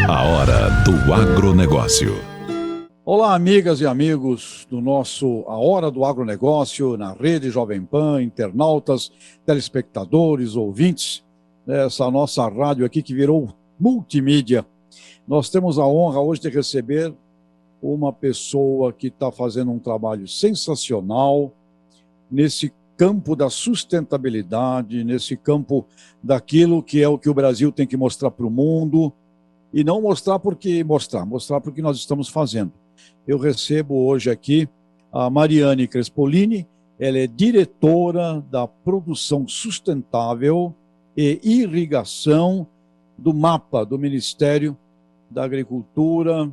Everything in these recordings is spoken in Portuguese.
A hora do agronegócio. Olá, amigas e amigos do nosso A Hora do Agronegócio, na Rede Jovem Pan, internautas, telespectadores, ouvintes, essa nossa rádio aqui que virou multimídia. Nós temos a honra hoje de receber uma pessoa que está fazendo um trabalho sensacional nesse campo da sustentabilidade, nesse campo daquilo que é o que o Brasil tem que mostrar para o mundo, e não mostrar porque mostrar porque nós estamos fazendo. Eu recebo hoje aqui a Mariane Crespolini, ela é diretora da produção sustentável e irrigação do MAPA, do Ministério da Agricultura,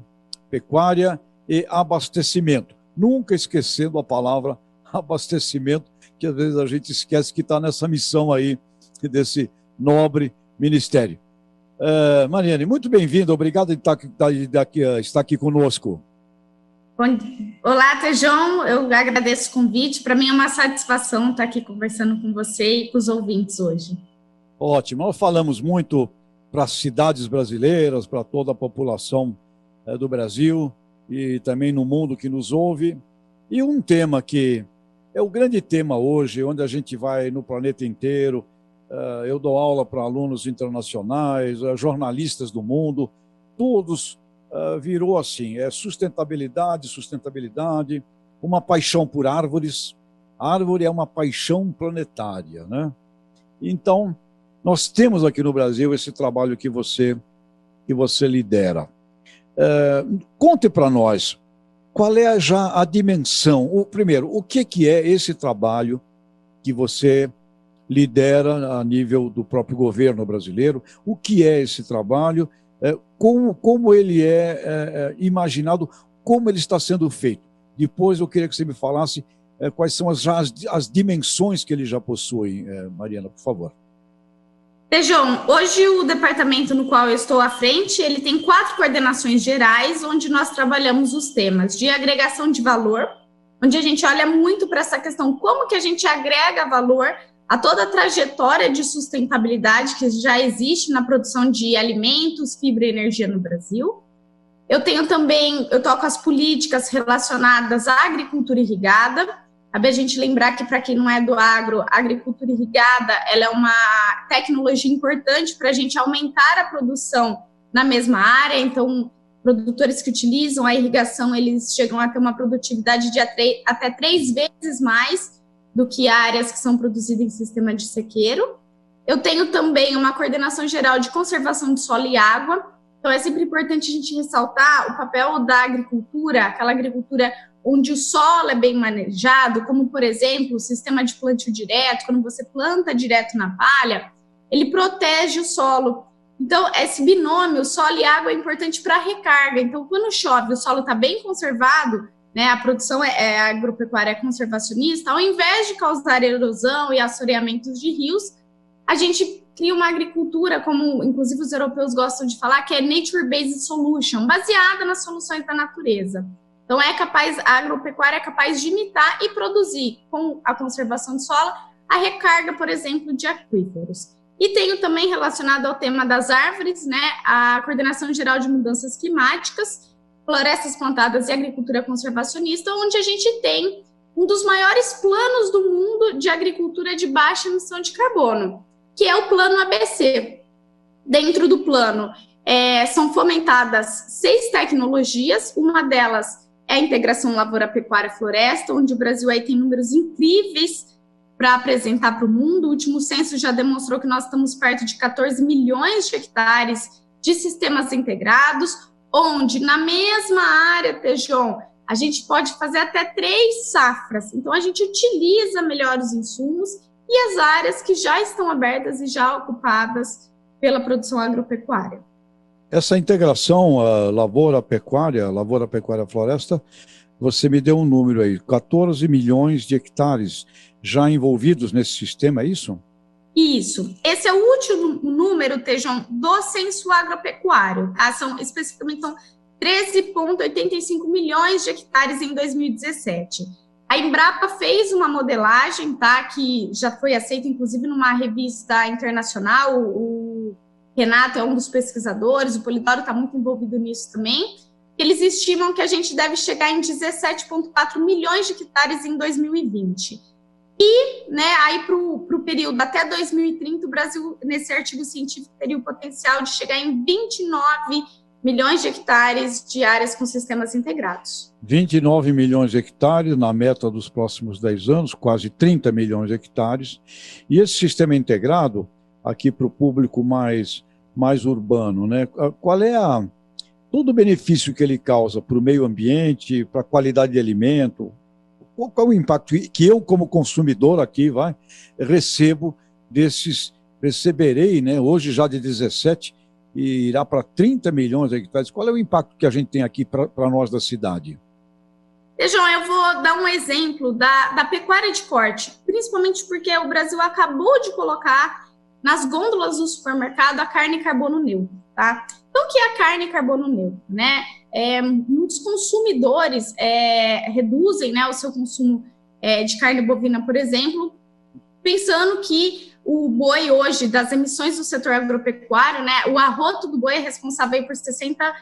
Pecuária e Abastecimento. Nunca esquecendo a palavra abastecimento, que às vezes a gente esquece que está nessa missão aí desse nobre ministério. Mariane, muito bem-vinda, obrigado de estar aqui conosco. Olá, Tejão, eu agradeço o convite, para mim é uma satisfação estar aqui conversando com você e com os ouvintes hoje. Ótimo, nós falamos muito para as cidades brasileiras, para toda a população do Brasil e também no mundo que nos ouve, e um tema que é o grande tema hoje, onde a gente vai no planeta inteiro. Eu dou aula para alunos internacionais, jornalistas do mundo, todos virou assim, sustentabilidade, uma paixão por árvores. A árvore é uma paixão planetária, né? Então, nós temos aqui no Brasil esse trabalho que você lidera. Conte para nós, qual é já a dimensão? Primeiro, o que é esse trabalho que você lidera a nível do próprio governo brasileiro? O que é esse trabalho? Como ele é imaginado? Como ele está sendo feito? Depois eu queria que você me falasse quais são as dimensões que ele já possui, Mariana, por favor. Tejão, hoje o departamento no qual eu estou à frente, ele tem 4 coordenações gerais, onde nós trabalhamos os temas de agregação de valor, onde a gente olha muito para essa questão, como que a gente agrega valor a toda a trajetória de sustentabilidade que já existe na produção de alimentos, fibra e energia no Brasil. Eu toco as políticas relacionadas à agricultura irrigada. Cabe a gente lembrar que, para quem não é do agro, a agricultura irrigada ela é uma tecnologia importante para a gente aumentar a produção na mesma área. Então, produtores que utilizam a irrigação, eles chegam a ter uma produtividade de até 3 vezes mais do que áreas que são produzidas em sistema de sequeiro. Eu tenho também uma coordenação geral de conservação de solo e água. Então, é sempre importante a gente ressaltar o papel da agricultura, aquela agricultura onde o solo é bem manejado, como, por exemplo, o sistema de plantio direto, quando você planta direto na palha, ele protege o solo. Então, esse binômio, solo e água, é importante para a recarga. Então, quando chove, o solo está bem conservado, né, a produção agropecuária é conservacionista, ao invés de causar erosão e assoreamentos de rios, a gente cria uma agricultura, como inclusive os europeus gostam de falar, que é Nature-Based Solution, baseada nas soluções da natureza. Então, a agropecuária é capaz de imitar e produzir, com a conservação de solo, a recarga, por exemplo, de aquíferos. E tenho também, relacionado ao tema das árvores, né, a Coordenação Geral de Mudanças Climáticas, Florestas Plantadas e Agricultura Conservacionista, onde a gente tem um dos maiores planos do mundo de agricultura de baixa emissão de carbono, que é o Plano ABC. Dentro do plano, são fomentadas 6 tecnologias, uma delas é a integração lavoura-pecuária-floresta, onde o Brasil aí tem números incríveis para apresentar para o mundo. O último censo já demonstrou que nós estamos perto de 14 milhões de hectares de sistemas integrados, onde na mesma área, Tejon, a gente pode fazer até 3 safras. Então, a gente utiliza melhor os insumos e as áreas que já estão abertas e já ocupadas pela produção agropecuária. Essa integração lavoura-pecuária-floresta, você me deu um número aí, 14 milhões de hectares já envolvidos nesse sistema, é isso? Isso. Esse é o último número, Tejão, do censo agropecuário. São, especificamente, 13,85 milhões de hectares em 2017. A Embrapa fez uma modelagem, tá, que já foi aceita, inclusive, numa revista internacional, o Renato é um dos pesquisadores, o Polidoro está muito envolvido nisso também, eles estimam que a gente deve chegar em 17,4 milhões de hectares em 2020. E, né, aí para o período até 2030, o Brasil, nesse artigo científico, teria o potencial de chegar em 29 milhões de hectares de áreas com sistemas integrados. 29 milhões de hectares na meta dos próximos 10 anos, quase 30 milhões de hectares. E esse sistema integrado, aqui para o público mais urbano, né? Qual é todo o benefício que ele causa para o meio ambiente, para a qualidade de alimento? Qual é o impacto que eu, como consumidor aqui, receberei, né? Hoje já de 17 e irá para 30 milhões de hectares. Qual é o impacto que a gente tem aqui para nós da cidade? João, eu vou dar um exemplo da pecuária de corte, principalmente porque o Brasil acabou de colocar nas gôndolas do supermercado a carne carbono neutro, tá? Então, o que é a carne carbono neutro, né? Muitos consumidores reduzem, né, o seu consumo de carne bovina, por exemplo, pensando que o boi hoje, das emissões do setor agropecuário, né, o arroto do boi é responsável por 60%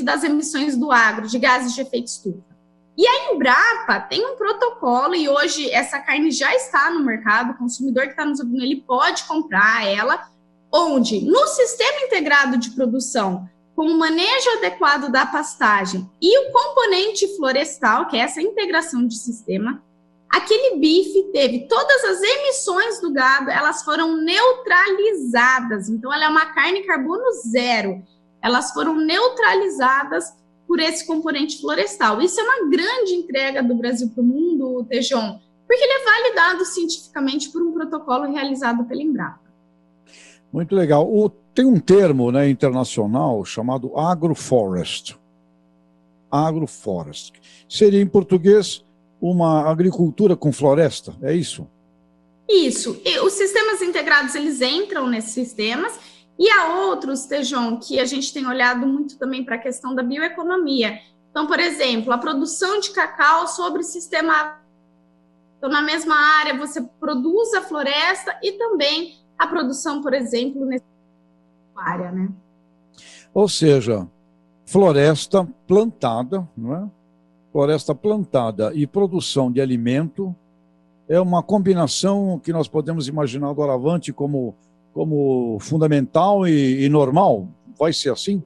das emissões do agro, de gases de efeito estufa. E a Embrapa tem um protocolo, e hoje essa carne já está no mercado, o consumidor que está nos ouvindo, ele pode comprar ela, onde no sistema integrado de produção, com o manejo adequado da pastagem e o componente florestal, que é essa integração de sistema, aquele bife teve todas as emissões do gado, elas foram neutralizadas. Então, ela é uma carne carbono zero. Elas foram neutralizadas por esse componente florestal. Isso é uma grande entrega do Brasil para o mundo, Tejon, porque ele é validado cientificamente por um protocolo realizado pela Embrapa. Muito legal. Tem um termo, né, internacional chamado agroforest. Agroforest. Seria, em português, uma agricultura com floresta, é isso? Isso. E os sistemas integrados, eles entram nesses sistemas, e há outros, Tejon, que a gente tem olhado muito também para a questão da bioeconomia. Então, por exemplo, a produção de cacau sobre sistema... Então, na mesma área, você produz a floresta e também a produção, por exemplo, nessa área, né? Ou seja, floresta plantada, não é? Floresta plantada e produção de alimento é uma combinação que nós podemos imaginar doravante como fundamental e normal. Vai ser assim?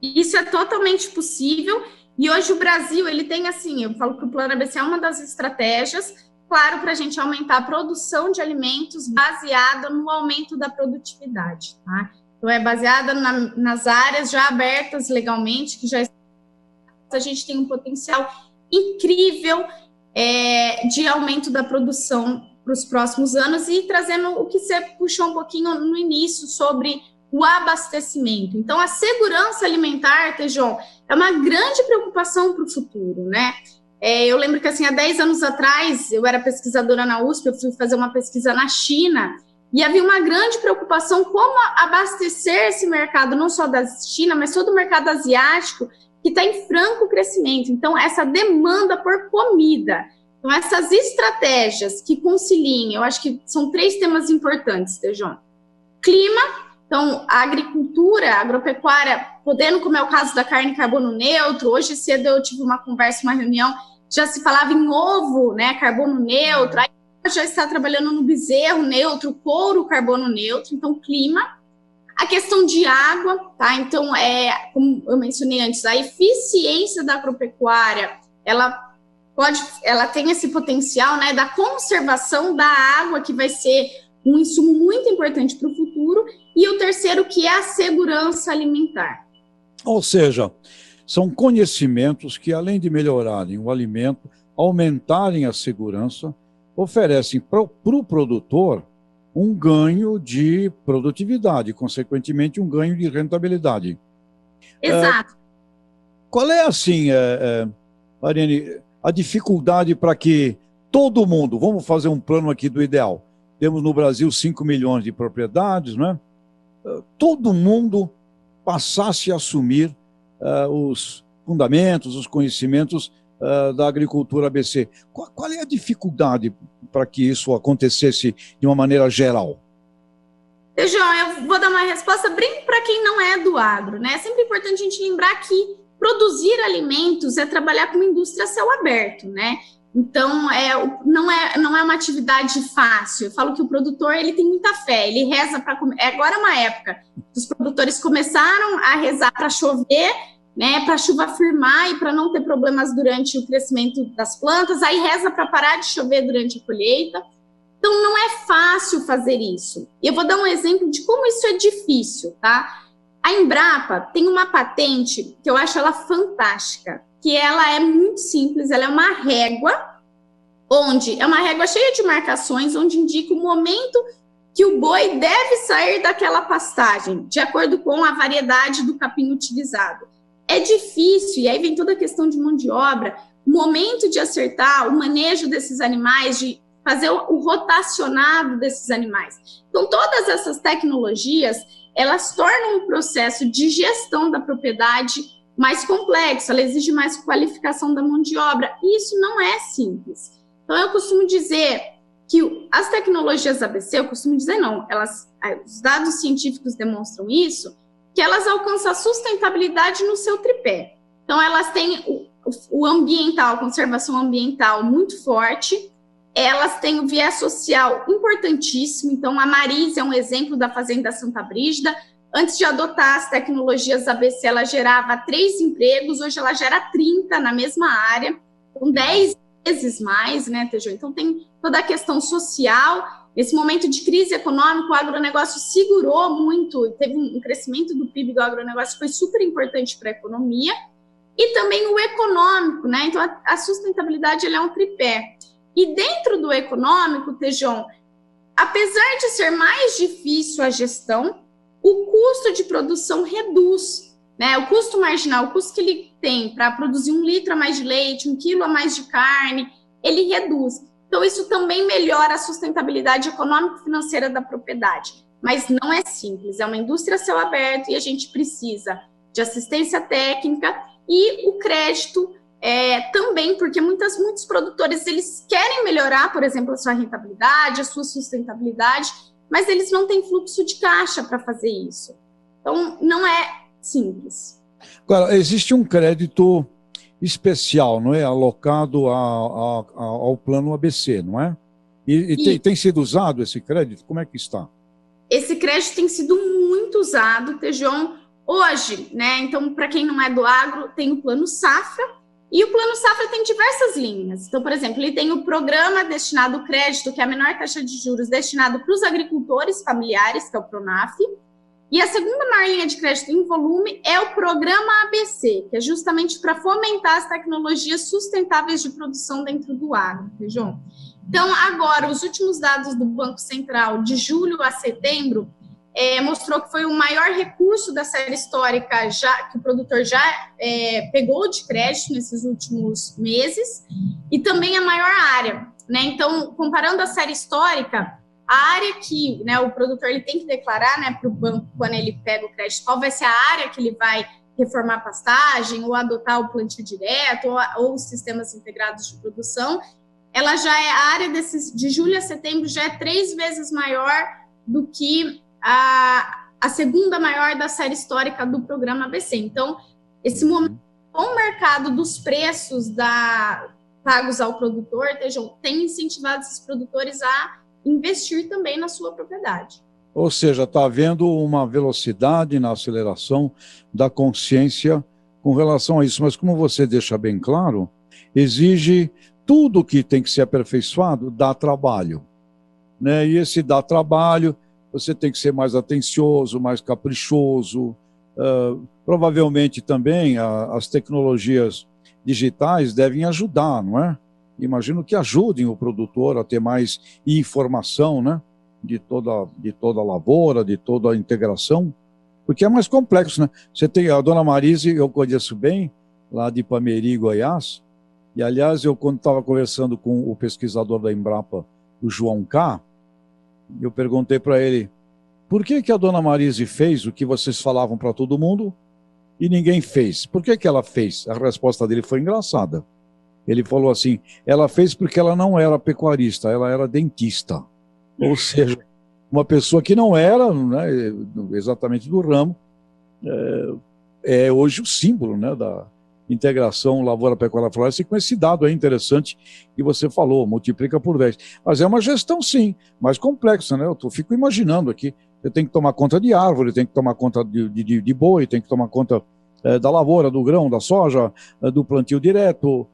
Isso é totalmente possível. E hoje o Brasil, ele tem assim, eu falo que o Plano ABC é uma das estratégias, claro, para a gente aumentar a produção de alimentos baseada no aumento da produtividade, tá? Então, é baseada nas áreas já abertas legalmente, que já a gente tem um potencial incrível de aumento da produção para os próximos anos, e trazendo o que você puxou um pouquinho no início sobre o abastecimento. Então, a segurança alimentar, Tejon, é uma grande preocupação para o futuro, né? Eu lembro que, assim, há 10 anos atrás, eu era pesquisadora na USP, eu fui fazer uma pesquisa na China, e havia uma grande preocupação como abastecer esse mercado, não só da China, mas todo o mercado asiático, que está em franco crescimento. Então, essa demanda por comida. Então, essas estratégias que conciliem, eu acho que são 3 temas importantes, Tejon. Clima, então, a agricultura, a agropecuária, podendo, como é o caso da carne carbono neutro. Hoje cedo eu tive uma conversa, uma reunião, já se falava em ovo, né, carbono neutro, aí já está trabalhando no bezerro neutro, couro carbono neutro. Então, clima. A questão de água, tá? Então, como eu mencionei antes, a eficiência da agropecuária, ela tem esse potencial, né, da conservação da água, que vai ser um insumo muito importante para o futuro, e o terceiro, que é a segurança alimentar. Ou seja, são conhecimentos que, além de melhorarem o alimento, aumentarem a segurança, oferecem para o produtor um ganho de produtividade, consequentemente um ganho de rentabilidade. Exato. Qual é, assim, Mariane, a dificuldade para que todo mundo, vamos fazer um plano aqui do ideal, temos no Brasil 5 milhões de propriedades, né? Todo mundo passasse a assumir os fundamentos, os conhecimentos da agricultura ABC. Qual é a dificuldade para que isso acontecesse de uma maneira geral? João, eu vou dar uma resposta bem para quem não é do agro, né? É sempre importante a gente lembrar que produzir alimentos é trabalhar com uma indústria a céu aberto, né? Então, não é uma atividade fácil. Eu falo que o produtor ele tem muita fé, ele reza para comer. Agora é uma época que os produtores começaram a rezar para chover, né? Para a chuva firmar e para não ter problemas durante o crescimento das plantas. Aí reza para parar de chover durante a colheita. Então, não é fácil fazer isso. E eu vou dar um exemplo de como isso é difícil, tá? A Embrapa tem uma patente que eu acho ela fantástica, que ela é muito simples, ela é uma régua, é uma régua cheia de marcações, onde indica o momento que o boi deve sair daquela pastagem, de acordo com a variedade do capim utilizado. É difícil, e aí vem toda a questão de mão de obra, o momento de acertar o manejo desses animais, de fazer o rotacionado desses animais. Então, todas essas tecnologias, elas tornam o processo de gestão da propriedade mais complexo, ela exige mais qualificação da mão de obra, e isso não é simples. Então, eu costumo dizer que as tecnologias ABC, os dados científicos demonstram isso, que elas alcançam a sustentabilidade no seu tripé. Então, elas têm o ambiental, a conservação ambiental muito forte, elas têm o viés social importantíssimo. Então, a Marisa é um exemplo da Fazenda Santa Brígida. Antes de adotar as tecnologias ABC, ela gerava 3 empregos, hoje ela gera 30 na mesma área, com 10 vezes mais, né, Tejô? Então, tem toda a questão social. Nesse momento de crise econômica, o agronegócio segurou muito, teve um crescimento do PIB do agronegócio que foi super importante para a economia, e também o econômico, né? Então, a sustentabilidade ela é um tripé. E dentro do econômico, Tejon, apesar de ser mais difícil a gestão, o custo de produção reduz, né? O custo marginal, o custo que ele tem para produzir 1 litro a mais de leite, 1 quilo a mais de carne, ele reduz. Então, isso também melhora a sustentabilidade econômico-financeira da propriedade. Mas não é simples, é uma indústria a céu aberto e a gente precisa de assistência técnica e o crédito também, porque muitos produtores eles querem melhorar, por exemplo, a sua rentabilidade, a sua sustentabilidade, mas eles não têm fluxo de caixa para fazer isso. Então, não é simples. Agora, existe um crédito especial, não é? Alocado ao plano ABC, não é? E tem sido usado esse crédito? Como é que está? Esse crédito tem sido muito usado, Tejon, hoje, né? Então, para quem não é do agro, tem o Plano Safra, e o Plano Safra tem diversas linhas. Então, por exemplo, ele tem o programa destinado ao crédito, que é a menor taxa de juros destinado para os agricultores familiares, que é o PRONAF. E a segunda maior linha de crédito em volume é o Programa ABC, que é justamente para fomentar as tecnologias sustentáveis de produção dentro do agro, João. Então, agora, os últimos dados do Banco Central de julho a setembro mostrou que foi o maior recurso da série histórica que o produtor já pegou de crédito nesses últimos meses, e também a maior área, né? Então, comparando a série histórica, a área que, né, o produtor ele tem que declarar, né, para o banco quando ele pega o crédito, qual vai ser a área que ele vai reformar a pastagem ou adotar o plantio direto ou os sistemas integrados de produção, ela já é a área de julho a setembro já é 3 vezes maior do que a segunda maior da série histórica do programa ABC. Então, esse momento, o mercado dos preços pagos ao produtor tem incentivado esses produtores a investir também na sua propriedade. Ou seja, está havendo uma velocidade na aceleração da consciência com relação a isso. Mas como você deixa bem claro, exige tudo que tem que ser aperfeiçoado, dá trabalho, né? E esse dá trabalho, você tem que ser mais atencioso, mais caprichoso. Provavelmente também as tecnologias digitais devem ajudar, não é? Imagino que ajudem o produtor a ter mais informação, né? De toda a lavoura, de toda a integração, porque é mais complexo, né? Você tem a dona Marise, eu conheço bem, lá de Ipameri, Goiás, e aliás, eu quando estava conversando com o pesquisador da Embrapa, o João K., eu perguntei para ele, por que a dona Marise fez o que vocês falavam para todo mundo e ninguém fez? Por que ela fez? A resposta dele foi engraçada. Ele falou assim, ela fez porque ela não era pecuarista, ela era dentista. Ou seja, uma pessoa que não era, né, exatamente do ramo, é hoje o símbolo, né, da integração lavoura, pecuária, floresta, e com esse dado aí interessante que você falou, multiplica por 10. Mas é uma gestão, sim, mais complexa, né? Eu fico imaginando aqui, você tem que tomar conta de árvore, tem que tomar conta de boi, tem que tomar conta da lavoura, do grão, da soja, do plantio direto,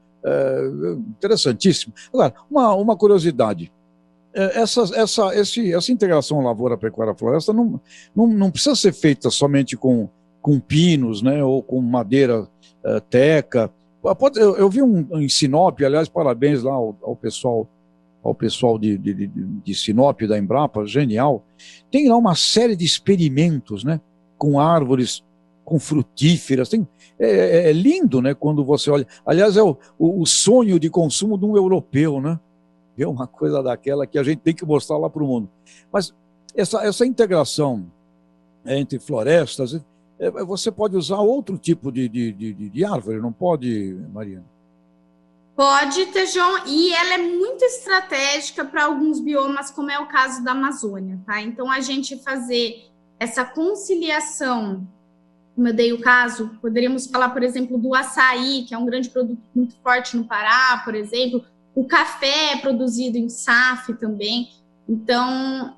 interessantíssimo. Agora, uma curiosidade, essa integração lavoura, pecuária, floresta não precisa ser feita somente com pinos, né, ou com madeira teca. Eu vi em Sinop, aliás, parabéns lá ao pessoal de Sinop, da Embrapa, genial. Tem lá uma série de experimentos, né, com árvores, com frutíferas. É lindo, né, quando você olha. Aliás, é o sonho de consumo de um europeu, né? É uma coisa daquela que a gente tem que mostrar lá para o mundo. Mas essa integração entre florestas, você pode usar outro tipo de árvore, não pode, Mariana? Pode, Tejon, e ela é muito estratégica para alguns biomas, como é o caso da Amazônia, tá? Então, a gente fazer essa conciliação, como eu dei o caso, poderíamos falar, por exemplo, do açaí, que é um grande produto muito forte no Pará, por exemplo, o café é produzido em SAF também. Então,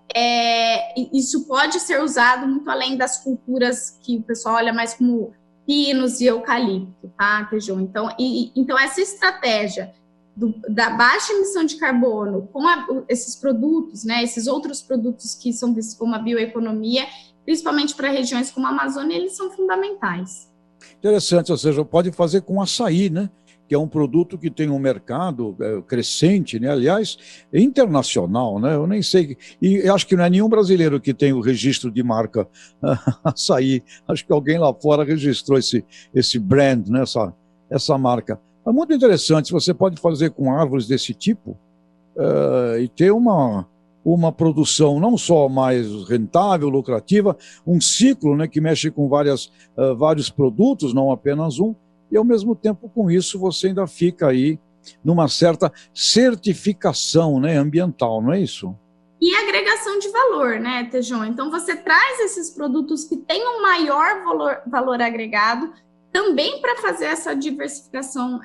isso pode ser usado muito além das culturas que o pessoal olha mais como pinos e eucalipto, tá, Tejon? Então essa estratégia da baixa emissão de carbono com esses produtos, né, esses outros produtos que são vistos como a bioeconomia, principalmente para regiões como a Amazônia, eles são fundamentais. Interessante, ou seja, pode fazer com açaí, né? Que é um produto que tem um mercado crescente, né? Aliás, internacional, né? Eu nem sei, e acho que não é nenhum brasileiro que tem o registro de marca açaí, acho que alguém lá fora registrou esse brand, né? essa marca. É muito interessante, você pode fazer com árvores desse tipo e ter uma produção não só mais rentável, lucrativa, um ciclo, né, que mexe com vários produtos, não apenas um, e, ao mesmo tempo, com isso, você ainda fica aí numa certa certificação, né, ambiental, não é isso? E agregação de valor, né, Tejon? Então, você traz esses produtos que têm um maior valor agregado também para fazer essa diversificação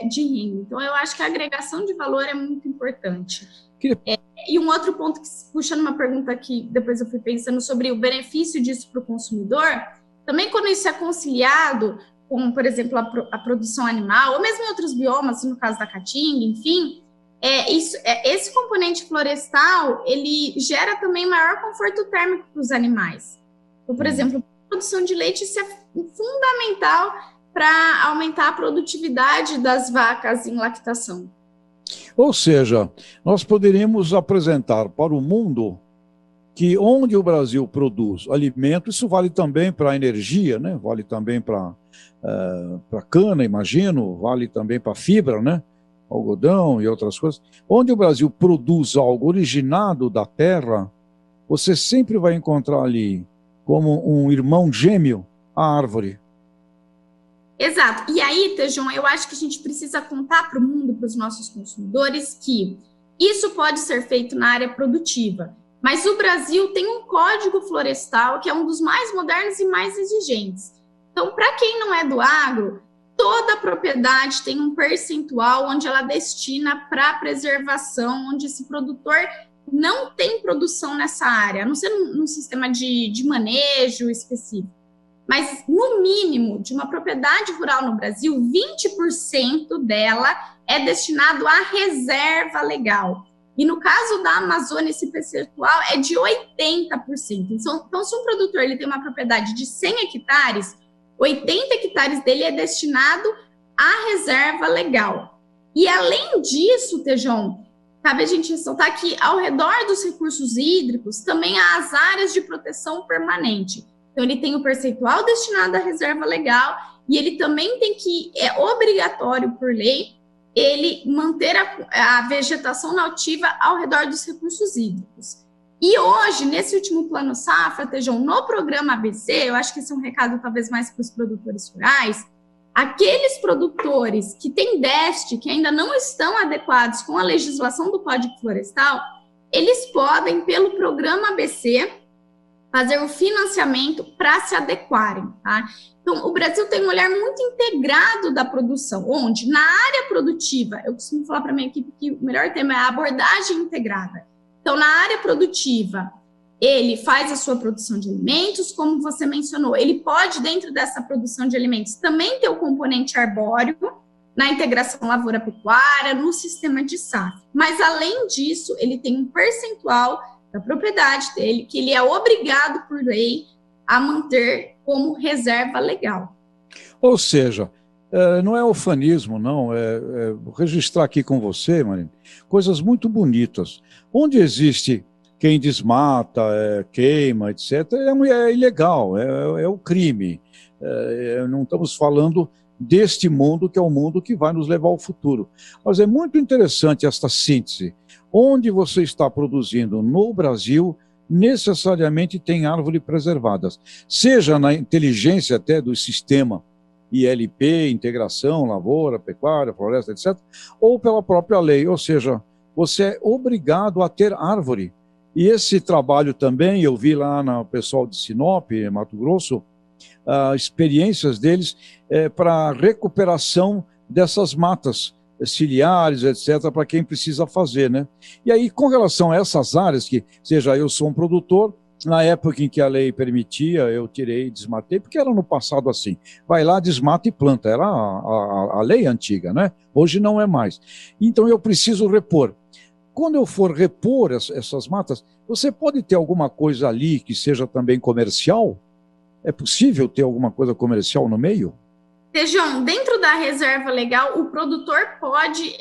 de renda. Então, eu acho que a agregação de valor é muito importante. E um outro ponto, que puxando uma pergunta que depois eu fui pensando sobre o benefício disso para o consumidor, também quando isso é conciliado com, por exemplo, a produção animal, ou mesmo em outros biomas, no caso da caatinga, enfim, esse componente florestal, ele gera também maior conforto térmico para os animais. Então, por exemplo, a produção de leite, isso é fundamental para aumentar a produtividade das vacas em lactação. Ou seja, nós poderíamos apresentar para o mundo que onde o Brasil produz alimento, isso vale também para a energia, né? Vale também para cana, imagino, vale também para fibra, né? Algodão e outras coisas. Onde o Brasil produz algo originado da terra, você sempre vai encontrar ali como um irmão gêmeo a árvore. Exato. E aí, Tejon, eu acho que a gente precisa contar para o mundo, para os nossos consumidores, que isso pode ser feito na área produtiva. Mas o Brasil tem um código florestal que é um dos mais modernos e mais exigentes. Então, para quem não é do agro, toda propriedade tem um percentual onde ela destina para preservação, onde esse produtor não tem produção nessa área, a não ser num sistema de manejo específico. Mas, no mínimo, de uma propriedade rural no Brasil, 20% dela é destinado à reserva legal. E no caso da Amazônia, esse percentual é de 80%. Então, se um produtor ele tem uma propriedade de 100 hectares, 80 hectares dele é destinado à reserva legal. E, além disso, Tejon, cabe a gente ressaltar que, ao redor dos recursos hídricos, também há as áreas de proteção permanente. Então, ele tem o percentual destinado à reserva legal e ele também tem que, é obrigatório por lei, ele manter a vegetação nativa ao redor dos recursos hídricos. E hoje, nesse último plano safra, Tejon, no programa ABC, eu acho que esse é um recado talvez mais para os produtores rurais, aqueles produtores que têm déficit, que ainda não estão adequados com a legislação do Código Florestal, eles podem, pelo programa ABC, fazer o financiamento para se adequarem, tá? Então, o Brasil tem um olhar muito integrado da produção, onde na área produtiva, eu costumo falar para a minha equipe que o melhor tema é a abordagem integrada. Então, na área produtiva, ele faz a sua produção de alimentos, como você mencionou, ele pode, dentro dessa produção de alimentos, também ter o componente arbóreo, na integração lavoura-pecuária, no sistema de SAF. Mas, além disso, ele tem um percentual da propriedade dele que ele é obrigado, por lei, a manter como reserva legal. Ou seja, não é ufanismo, não, vou registrar aqui com você, Marina, coisas muito bonitas. Onde existe quem desmata, queima, etc., é ilegal, é o crime. Não estamos falando deste mundo, que é o mundo que vai nos levar ao futuro. Mas é muito interessante esta síntese. Onde você está produzindo no Brasil, necessariamente tem árvores preservadas, seja na inteligência até do sistema ILP, integração, lavoura, pecuária, floresta, etc., ou pela própria lei, ou seja, você é obrigado a ter árvore. E esse trabalho também, eu vi lá no pessoal de Sinop, Mato Grosso, experiências deles para recuperação dessas matas ciliares, etc., para quem precisa fazer, né? E aí, com relação a essas áreas, que seja, eu sou um produtor, na época em que a lei permitia, eu tirei e desmatei, porque era no passado assim, vai lá, desmata e planta, era a lei antiga, né? Hoje não é mais. Então eu preciso repor. Quando eu for repor essas matas, você pode ter alguma coisa ali que seja também comercial? É possível ter alguma coisa comercial no meio? Tejão, dentro da reserva legal, o produtor pode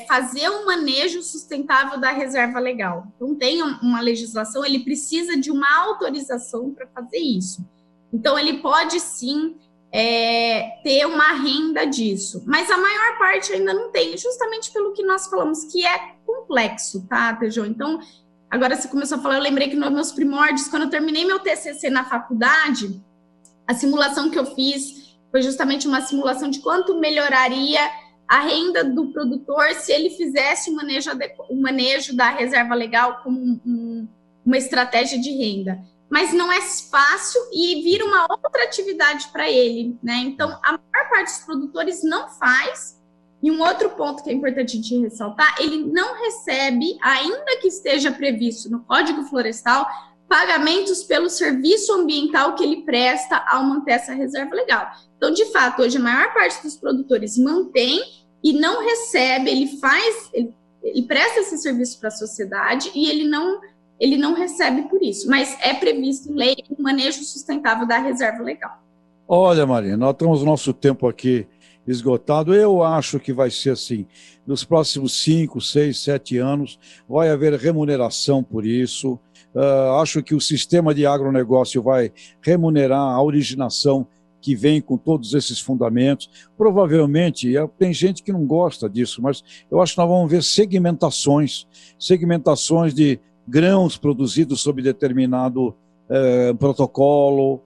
fazer um manejo sustentável da reserva legal. Então, tem uma legislação, ele precisa de uma autorização para fazer isso. Então, ele pode sim ter uma renda disso, mas a maior parte ainda não tem, justamente pelo que nós falamos, que é complexo, tá, Tejão? Então, agora você começou a falar, eu lembrei que nos meus primórdios, quando eu terminei meu TCC na faculdade, a simulação que eu fiz foi justamente uma simulação de quanto melhoraria a renda do produtor se ele fizesse o manejo da reserva legal como uma estratégia de renda. Mas não é fácil e vira uma outra atividade para ele, né? Então, a maior parte dos produtores não faz. E um outro ponto que é importante a gente ressaltar, ele não recebe, ainda que esteja previsto no Código Florestal, pagamentos pelo serviço ambiental que ele presta ao manter essa reserva legal. Então, de fato, hoje a maior parte dos produtores mantém e não recebe, ele presta esse serviço para a sociedade e ele não recebe por isso, mas é previsto em lei o manejo sustentável da reserva legal. Olha, Marina, nós temos nosso tempo aqui esgotado. Eu acho que vai ser assim, nos próximos 5, 6, 7 anos, vai haver remuneração por isso. Acho que o sistema de agronegócio vai remunerar a originação que vem com todos esses fundamentos. Provavelmente, tem gente que não gosta disso, mas eu acho que nós vamos ver segmentações de grãos produzidos sob determinado protocolo,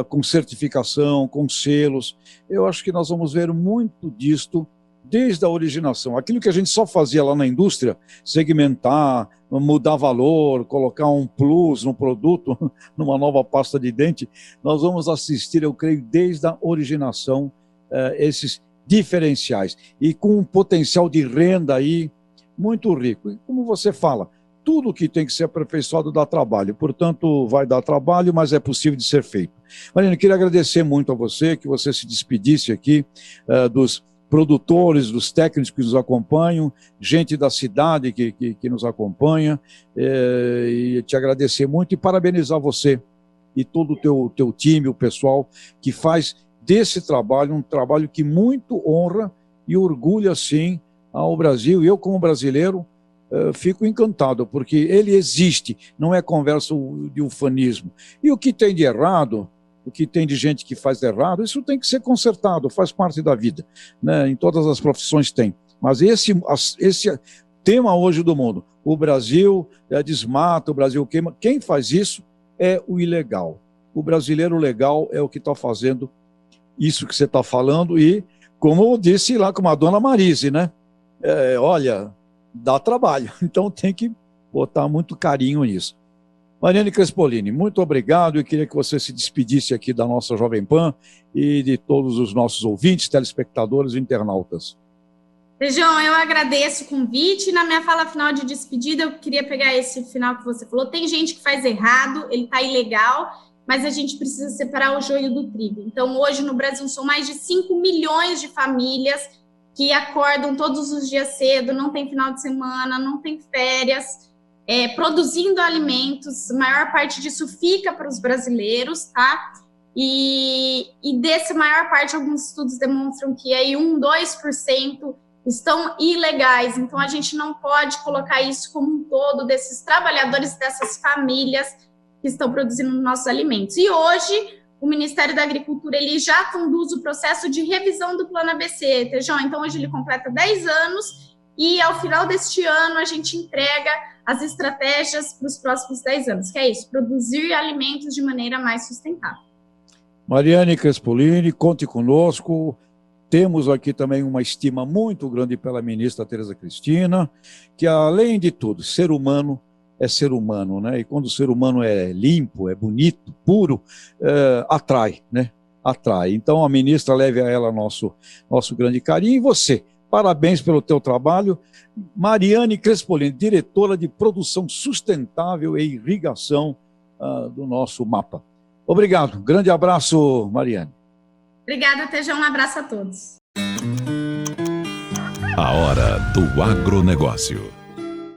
com certificação, com selos. Eu acho que nós vamos ver muito disto desde a originação. Aquilo que a gente só fazia lá na indústria, segmentar, mudar valor, colocar um plus no produto, numa nova pasta de dente, nós vamos assistir, eu creio, desde a originação, esses diferenciais. E com um potencial de renda aí muito rico. E como você fala, tudo que tem que ser aperfeiçoado dá trabalho. Portanto, vai dar trabalho, mas é possível de ser feito. Marina, eu queria agradecer muito a você, que você se despedisse aqui dos produtores, dos técnicos que nos acompanham, gente da cidade que nos acompanha, e te agradecer muito e parabenizar você e todo o teu time, o pessoal que faz desse trabalho um trabalho que muito honra e orgulha, sim, ao Brasil. E eu, como brasileiro, fico encantado, porque ele existe, não é conversa de ufanismo. E o que tem de errado, o que tem de gente que faz errado, isso tem que ser consertado, faz parte da vida, né? Em todas as profissões tem. Mas esse tema hoje do mundo, o Brasil desmata, o Brasil queima, quem faz isso é o ilegal. O brasileiro legal é o que está fazendo isso que você está falando e, como eu disse lá com a dona Marise, né? Olha, dá trabalho, então tem que botar muito carinho nisso. Mariane Crespolini, muito obrigado, e queria que você se despedisse aqui da nossa Jovem Pan e de todos os nossos ouvintes, telespectadores e internautas. João, eu agradeço o convite. Na minha fala final de despedida, eu queria pegar esse final que você falou. Tem gente que faz errado, ele está ilegal, mas a gente precisa separar o joio do trigo. Então, hoje no Brasil são mais de 5 milhões de famílias que acordam todos os dias cedo, não tem final de semana, não tem férias, produzindo alimentos. A maior parte disso fica para os brasileiros, tá? E dessa maior parte, alguns estudos demonstram que aí 2% estão ilegais. Então, a gente não pode colocar isso como um todo desses trabalhadores, dessas famílias que estão produzindo nossos alimentos. E hoje, o Ministério da Agricultura ele já conduz o processo de revisão do Plano ABC, Tejão. Então, hoje ele completa 10 anos e, ao final deste ano, a gente entrega as estratégias para os próximos 10 anos, que é isso, produzir alimentos de maneira mais sustentável. Mariane Crespolini, conte conosco. Temos aqui também uma estima muito grande pela ministra Tereza Cristina, que, além de tudo, ser humano é ser humano, né? E quando o ser humano é limpo, é bonito, puro, atrai, né? Atrai. Então, a ministra leve a ela nosso grande carinho. E você, parabéns pelo teu trabalho. Mariane Crespolini, diretora de Produção Sustentável e Irrigação do nosso mapa. Obrigado. Grande abraço, Mariane. Obrigada, Tejão. Um abraço a todos. A Hora do Agronegócio.